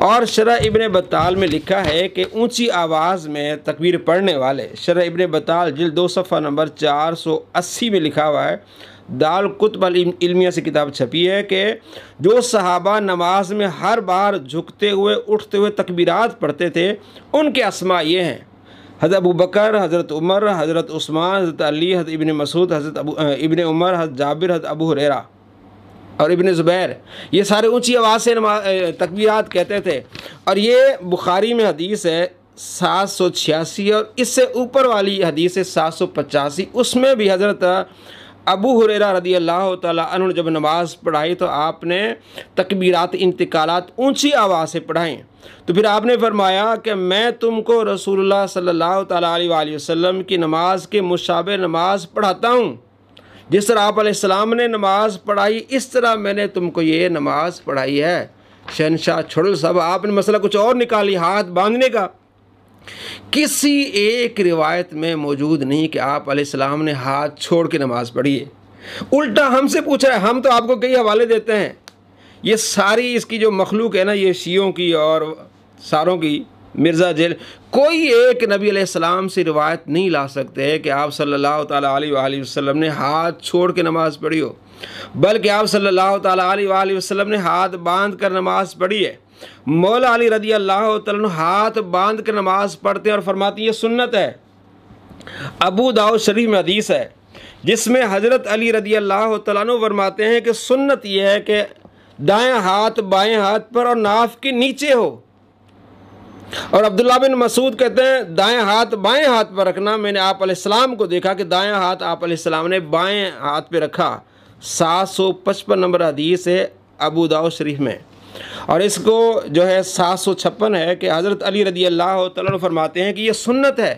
اور شرح ابن بطال میں لکھا ہے کہ اونچی آواز میں تکبیر پڑھنے والے، شرح ابن بطال جلد 2 صفحہ نمبر 480 میں لکھا ہوا ہے، دار الکتب العلمیہ سے کتاب چھپی ہے، کہ جو صحابہ نماز میں ہر بار جھکتے ہوئے اٹھتے ہوئے تکبیرات پڑھتے تھے ان کے اسماء یہ ہیں: حضرت ابو بکر، حضرت عمر، حضرت عثمان، حضرت علی، حضرت ابن مسعود، حضرت ابن عمر، حضرت جابر، حضرت ابو ہریرہ اور ابن زبیر۔ یہ سارے اونچی آواز سے تکبیرات کہتے تھے، اور یہ بخاری میں حدیث ہے 786، اور اس سے اوپر والی حدیث ہے 785، اس میں بھی حضرت ابو ہریرہ رضی اللہ تعالیٰ عنہ نے جب نماز پڑھائی تو آپ نے تکبیرات انتقالات اونچی آواز سے پڑھائیں، تو پھر آپ نے فرمایا کہ میں تم کو رسول اللہ صلی اللہ تعالیٰ علیہ وآلہ وسلم کی نماز کے مشابہ نماز پڑھاتا ہوں، جس طرح آپ علیہ السلام نے نماز پڑھائی اس طرح میں نے تم کو یہ نماز پڑھائی ہے۔ شہنشاہ چھڑل صاحب، آپ نے مسئلہ کچھ اور نکالی، ہاتھ باندھنے کا۔ کسی ایک روایت میں موجود نہیں کہ آپ علیہ السلام نے ہاتھ چھوڑ کے نماز پڑھی ہے۔ الٹا ہم سے پوچھا ہے، ہم تو آپ کو کئی حوالے دیتے ہیں۔ یہ ساری اس کی جو مخلوق ہے نا، یہ شیعوں کی اور ساروں کی، مرزا جیل، کوئی ایک نبی علیہ السلام سے روایت نہیں لا سکتے کہ آپ صلی اللہ تعالیٰ علیہ وآلہ وسلم نے ہاتھ چھوڑ کے نماز پڑھی ہو، بلکہ آپ صلی اللہ تعالیٰ علیہ وآلہ وسلم نے ہاتھ باندھ کر نماز پڑھی ہے۔ مولا علی رضی اللہ تعالیٰ عنہ ہاتھ باندھ کر نماز پڑھتے ہیں اور فرماتے ہیں یہ سنت ہے۔ ابو داؤد شریف میں حدیث ہے جس میں حضرت علی رضی اللہ تعالیٰ عنہ فرماتے ہیں کہ سنت یہ ہے کہ دائیں ہاتھ بائیں ہاتھ پر اور ناف کے نیچے ہو، اور عبداللہ بن مسعود کہتے ہیں دائیں ہاتھ بائیں ہاتھ پر رکھنا، میں نے آپ علیہ السلام کو دیکھا کہ دائیں ہاتھ آپ علیہ السلام نے بائیں ہاتھ پہ رکھا۔ 755 نمبر حدیث ہے ابو داؤد شریف میں، اور اس کو جو ہے 756 ہے کہ حضرت علی رضی اللہ تعالیٰ عنہ فرماتے ہیں کہ یہ سنت ہے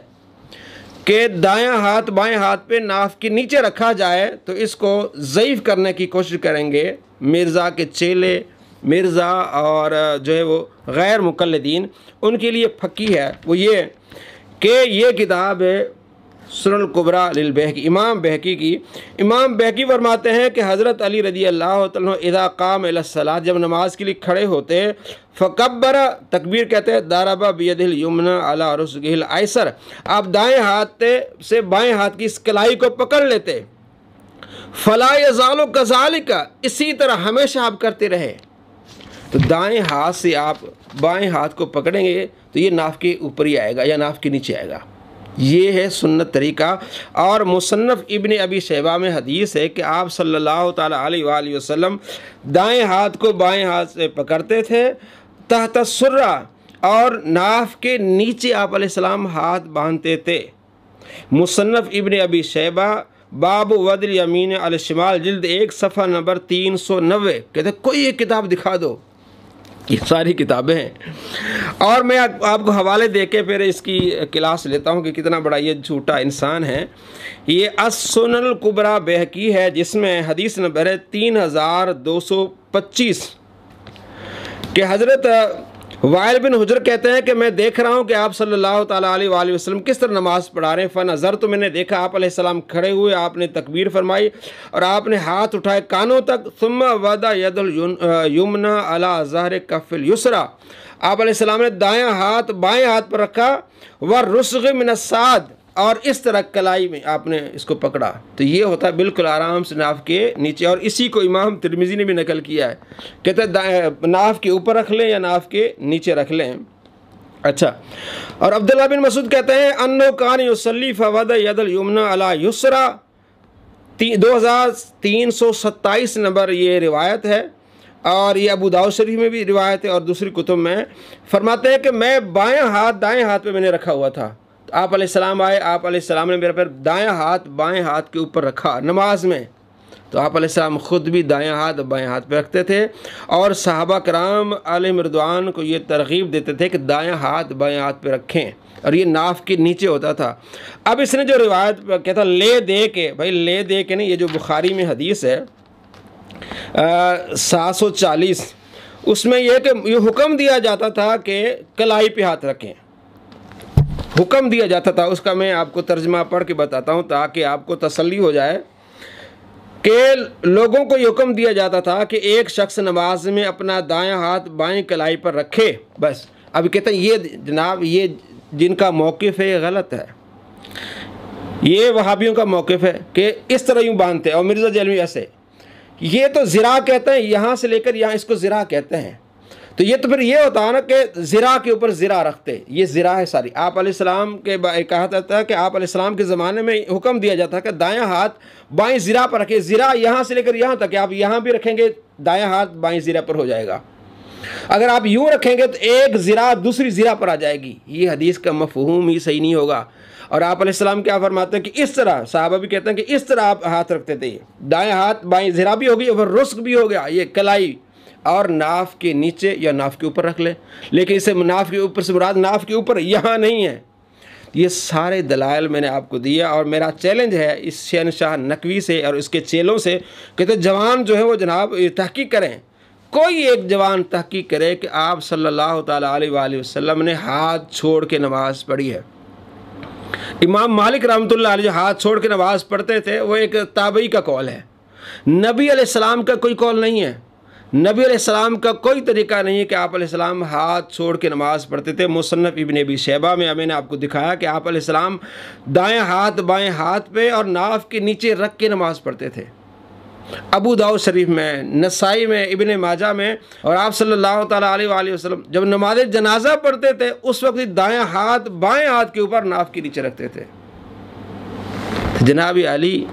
کہ دائیں ہاتھ بائیں ہاتھ پہ ناف کے نیچے رکھا جائے، تو اس کو ضعیف کرنے کی کوشش کریں گے مرزا کے چیلے، مرزا اور جو ہے وہ غیر مقلدین، ان کے لیے پھکی ہے وہ یہ کہ یہ کتاب ہے سنن الکبریٰ للبیہقی، امام بہقی کی۔ امام بہقی فرماتے ہیں کہ حضرت علی رضی اللہ تعالیٰ عنہ اذا قام الی الصلاۃ، جب نماز کے لیے کھڑے ہوتے، فکبر، تکبیر کہتے ہیں، ضرب بیدہ الیمنی علی رسغہ الایسر، آپ دائیں ہاتھ سے بائیں ہاتھ کی اس کلائی کو پکڑ لیتے، فلا یزال کذالک، اسی طرح ہمیشہ آپ کرتے رہے۔ تو دائیں ہاتھ سے آپ بائیں ہاتھ کو پکڑیں گے تو یہ ناف کے اوپر ہی آئے گا یا ناف کے نیچے آئے گا، یہ ہے سنت طریقہ۔ اور مصنف ابن ابی شیبہ میں حدیث ہے کہ آپ صلی اللہ تعالیٰ علیہ وآلہ وسلم دائیں ہاتھ کو بائیں ہاتھ سے پکڑتے تھے تحت السرہ، اور ناف کے نیچے آپ علیہ السلام ہاتھ باندھتے تھے۔ مصنف ابن ابی شیبہ باب وضع الیمین علی الشمال جلد 1 صفحہ نمبر 390، کہتے ہیں کوئی ایک کتاب دکھا دو، یہ ساری کتابیں ہیں۔ اور میں آپ کو حوالے دے کے پھر اس کی کلاس لیتا ہوں کہ کتنا بڑا یہ جھوٹا انسان ہے۔ یہ السنن الکبریٰ بہقی ہے جس میں حدیث نمبر ہے 3225 کہ حضرت وائل بن حجر کہتے ہیں کہ میں دیکھ رہا ہوں کہ آپ صلی اللہ تعالیٰ علیہ وآلہ وسلم کس طرح نماز پڑھا رہے ہیں، فنظر، تو میں نے دیکھا آپ علیہ السلام کھڑے ہوئے، آپ نے تکبیر فرمائی اور آپ نے ہاتھ اٹھائے کانوں تک، ثم وضع ید الیمنی علی ظہر کف الیسری، آپ علیہ السلام نے دائیں ہاتھ بائیں ہاتھ پر رکھا، والرسغ من الساعد، اور اس طرح کلائی میں آپ نے اس کو پکڑا، تو یہ ہوتا ہے بالکل آرام سے ناف کے نیچے، اور اسی کو امام ترمذی نے بھی نقل کیا ہے، کہتے ہیں ناف کے اوپر رکھ لیں یا ناف کے نیچے رکھ لیں۔ اچھا، اور عبداللہ بن مسعود کہتے ہیں انہ کان یصلی فوضع ید الیمنی علی یسری، 2327 نمبر یہ روایت ہے، اور یہ ابو داؤد شریف میں بھی روایت ہے اور دوسری کتب میں۔ فرماتے ہیں کہ میں بائیں ہاتھ دائیں ہاتھ پہ میں نے رکھا ہوا تھا، آپ علیہ السلام آئے، آپ علیہ السلام نے میرے پر دائیں ہاتھ بائیں ہاتھ کے اوپر رکھا نماز میں، تو آپ علیہ السلام خود بھی دائیں ہاتھ بائیں ہاتھ پہ رکھتے تھے، اور صحابہ کرام علیہم رضوان کو یہ ترغیب دیتے تھے کہ دائیں ہاتھ بائیں ہاتھ پہ رکھیں، اور یہ ناف کے نیچے ہوتا تھا۔ اب اس نے جو روایت کہتا لے دے کے، بھائی لے دے کے نہیں، یہ جو بخاری میں حدیث ہے 740، اس میں یہ کہ یہ حکم دیا جاتا تھا کہ کلائی پہ ہاتھ رکھیں، حکم دیا جاتا تھا، اس کا میں آپ کو ترجمہ پڑھ کے بتاتا ہوں تاکہ آپ کو تسلی ہو جائے۔ کہ لوگوں کو یہ حکم دیا جاتا تھا کہ ایک شخص نماز میں اپنا دائیں ہاتھ بائیں کلائی پر رکھے بس. اب کہتے ہیں یہ جناب یہ جن کا موقف ہے یہ غلط ہے. یہ وہابیوں کا موقف ہے کہ اس طرح یوں باندھتے ہیں. اور مرزا جیلوی ایسے یہ تو زرا کہتے ہیں, یہاں سے لے کر یہاں اس کو زرا کہتے ہیں. تو یہ تو پھر یہ ہوتا ہے نا کہ زرا کے اوپر زرا رکھتے, یہ زرا ہے ساری. آپ علیہ السلام کے کہا جاتا ہے کہ آپ علیہ السلام کے زمانے میں حکم دیا جاتا ہے کہ دائیں ہاتھ بائیں زرا پر رکھے. زرا یہاں سے لے کر یہاں تک, آپ یہاں بھی رکھیں گے دائیں ہاتھ بائیں زرا پر ہو جائے گا. اگر آپ یوں رکھیں گے تو ایک زرا دوسری زرا پر آ جائے گی. یہ حدیث کا مفہوم ہی صحیح نہیں ہوگا. اور آپ علیہ السلام کیا فرماتے ہیں کہ اس طرح, صحابہ بھی کہتے ہیں کہ اس طرح آپ ہاتھ رکھتے تھے. دائیں ہاتھ بائیں زرا بھی ہوگی اور رسک بھی ہو گیا, یہ کلائی, اور ناف کے نیچے یا ناف کے اوپر رکھ لیں. لیکن اسے ناف کے اوپر سے مراد ناف کے اوپر یہاں نہیں ہے. یہ سارے دلائل میں نے آپ کو دیا, اور میرا چیلنج ہے اس شہنشاہ نقوی سے اور اس کے چیلوں سے کہ تو جوان جو ہے وہ جناب تحقیق کریں. کوئی ایک جوان تحقیق کرے کہ آپ صلی اللہ تعالیٰ علیہ وآلہ وسلم نے ہاتھ چھوڑ کے نماز پڑھی ہے. امام مالک رحمۃ اللہ علیہ جو ہاتھ چھوڑ کے نماز پڑھتے تھے وہ ایک تابعی کا قول ہے, نبی علیہ السلام کا کوئی قول نہیں ہے. نبی علیہ السلام کا کوئی طریقہ نہیں ہے کہ آپ علیہ السلام ہاتھ چھوڑ کے نماز پڑھتے تھے. مصنف ابن ابی شیبہ میں میں نے آپ کو دکھایا کہ آپ علیہ السلام دائیں ہاتھ بائیں ہاتھ پہ اور ناف کے نیچے رکھ کے نماز پڑھتے تھے. ابو داؤد شریف میں, نسائی میں, ابن ماجہ میں. اور آپ صلی اللہ تعالیٰ علیہ وآلہ وسلم جب نماز جنازہ پڑھتے تھے اس وقت دائیں ہاتھ بائیں ہاتھ کے اوپر ناف کے نیچے رکھتے تھے. جناب علی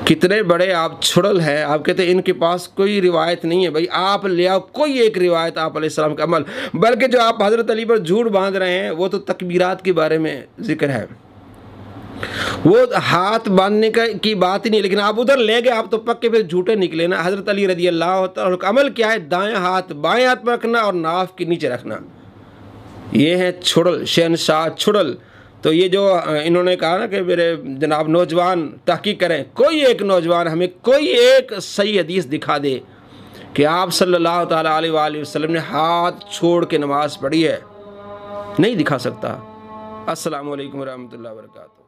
کتنے بڑے آپ چھڑل ہیں. آپ کہتے ہیں ان کے پاس کوئی روایت نہیں ہے. بھائی آپ لے آؤ کوئی ایک روایت آپ علیہ السلام کا عمل. بلکہ جو آپ حضرت علی پر جھوٹ باندھ رہے ہیں وہ تو تکبیرات کے بارے میں ذکر ہے, وہ ہاتھ باندھنے کی بات ہی نہیں. لیکن آپ ادھر لے گئے, آپ تو پکے پھر جھوٹے نکلے نا. حضرت علی رضی اللہ تعالیٰ کا عمل کیا ہے؟ دائیں ہاتھ بائیں ہاتھ پر رکھنا اور ناف کے نیچے رکھنا. یہ ہے چھڑل, شہنشاہ چھڑل. تو یہ جو انہوں نے کہا نا کہ میرے جناب نوجوان تحقیق کریں, کوئی ایک نوجوان ہمیں کوئی ایک صحیح حدیث دکھا دے کہ آپ صلی اللہ تعالیٰ علیہ وآلہ وسلم نے ہاتھ چھوڑ کے نماز پڑھی ہے. نہیں دکھا سکتا. السلام علیکم ورحمۃ اللہ وبرکاتہ.